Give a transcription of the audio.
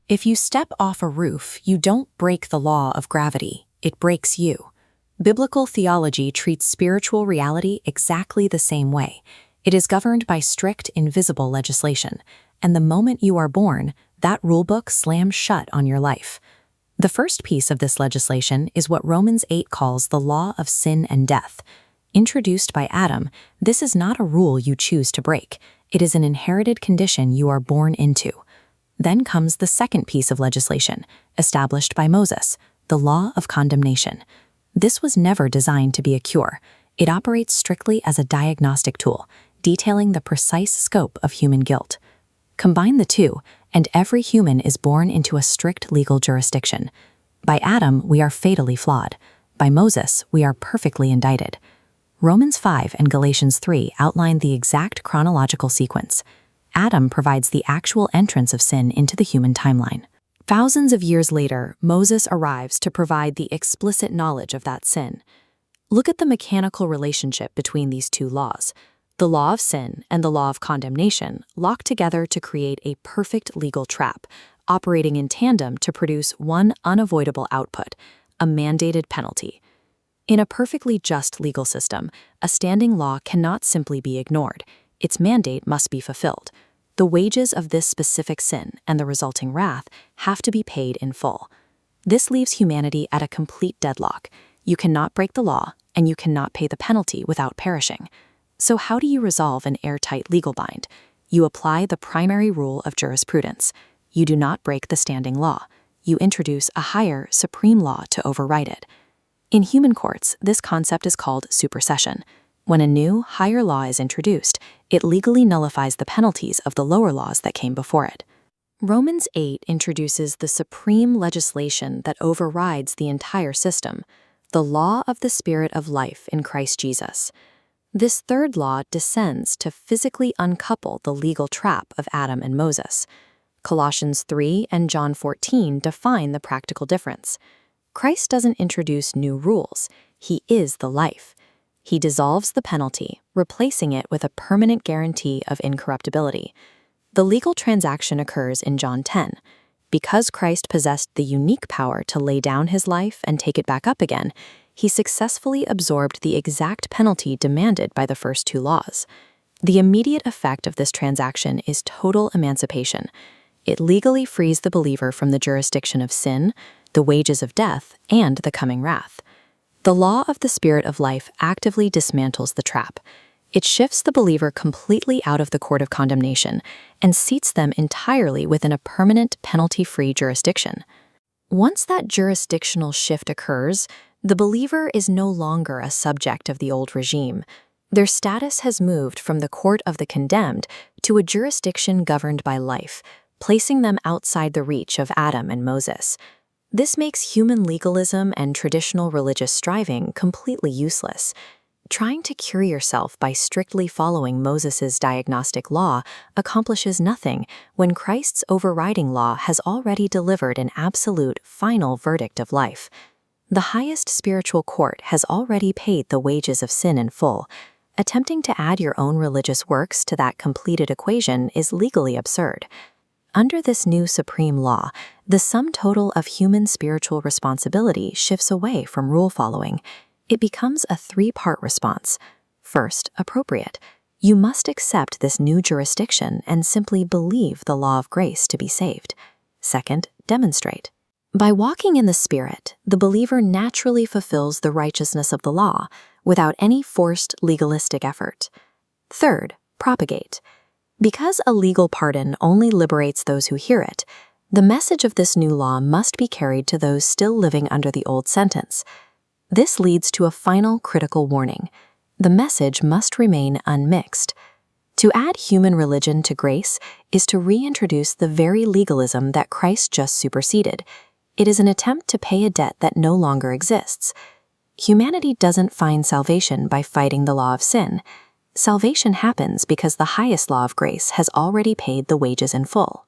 If you step off a roof, you don't break the law of gravity, it breaks you. Biblical theology treats spiritual reality exactly the same way. It is governed by strict, invisible legislation, and the moment you are born, that rulebook slams shut on your life. The first piece of this legislation is what Romans 8 calls the law of sin and death. Introduced by Adam, this is not a rule you choose to break. It is an inherited condition you are born into. Then comes the second piece of legislation, established by Moses, the law of condemnation. This was never designed to be a cure. It operates strictly as a diagnostic tool, detailing the precise scope of human guilt. Combine the two, and every human is born into a strict legal jurisdiction. By Adam, we are fatally flawed. By Moses, we are perfectly indicted. Romans 5 and Galatians 3 outline the exact chronological sequence. Adam provides the actual entrance of sin into the human timeline. Thousands of years later, Moses arrives to provide the explicit knowledge of that sin. Look at the mechanical relationship between these two laws. The law of sin and the law of condemnation lock together to create a perfect legal trap, operating in tandem to produce one unavoidable output, a mandated penalty. In a perfectly just legal system, a standing law cannot simply be ignored. Its mandate must be fulfilled. The wages of this specific sin and the resulting wrath have to be paid in full. This leaves humanity at a complete deadlock. You cannot break the law, and you cannot pay the penalty without perishing. So how do you resolve an airtight legal bind? You apply the primary rule of jurisprudence. You do not break the standing law. You introduce a higher, supreme law to override it. In human courts, this concept is called supersession. When a new, higher law is introduced, it legally nullifies the penalties of the lower laws that came before it. Romans 8 introduces the supreme legislation that overrides the entire system, the law of the Spirit of life in Christ Jesus. This third law descends to physically uncouple the legal trap of Adam and Moses. Colossians 3 and John 14 define the practical difference. Christ doesn't introduce new rules. He is the life. He dissolves the penalty, replacing it with a permanent guarantee of incorruptibility. The legal transaction occurs in John 10. Because Christ possessed the unique power to lay down his life and take it back up again, he successfully absorbed the exact penalty demanded by the first two laws. The immediate effect of this transaction is total emancipation. It legally frees the believer from the jurisdiction of sin, the wages of death, and the coming wrath. The law of the Spirit of life actively dismantles the trap. It shifts the believer completely out of the court of condemnation and seats them entirely within a permanent penalty-free jurisdiction. Once that jurisdictional shift occurs, the believer is no longer a subject of the old regime. Their status has moved from the court of the condemned to a jurisdiction governed by life, placing them outside the reach of Adam and Moses. This makes human legalism and traditional religious striving completely useless. Trying to cure yourself by strictly following Moses' diagnostic law accomplishes nothing when Christ's overriding law has already delivered an absolute, final verdict of life. The highest spiritual court has already paid the wages of sin in full. Attempting to add your own religious works to that completed equation is legally absurd. Under this new supreme law, the sum total of human spiritual responsibility shifts away from rule following. It becomes a three-part response. First, appropriate. You must accept this new jurisdiction and simply believe the law of grace to be saved. Second, demonstrate. By walking in the Spirit, the believer naturally fulfills the righteousness of the law without any forced legalistic effort. Third, propagate. Because a legal pardon only liberates those who hear it, the message of this new law must be carried to those still living under the old sentence. This leads to a final critical warning. The message must remain unmixed. To add human religion to grace is to reintroduce the very legalism that Christ just superseded. It is an attempt to pay a debt that no longer exists. Humanity doesn't find salvation by fighting the law of sin. Salvation happens because the highest law of grace has already paid the wages in full.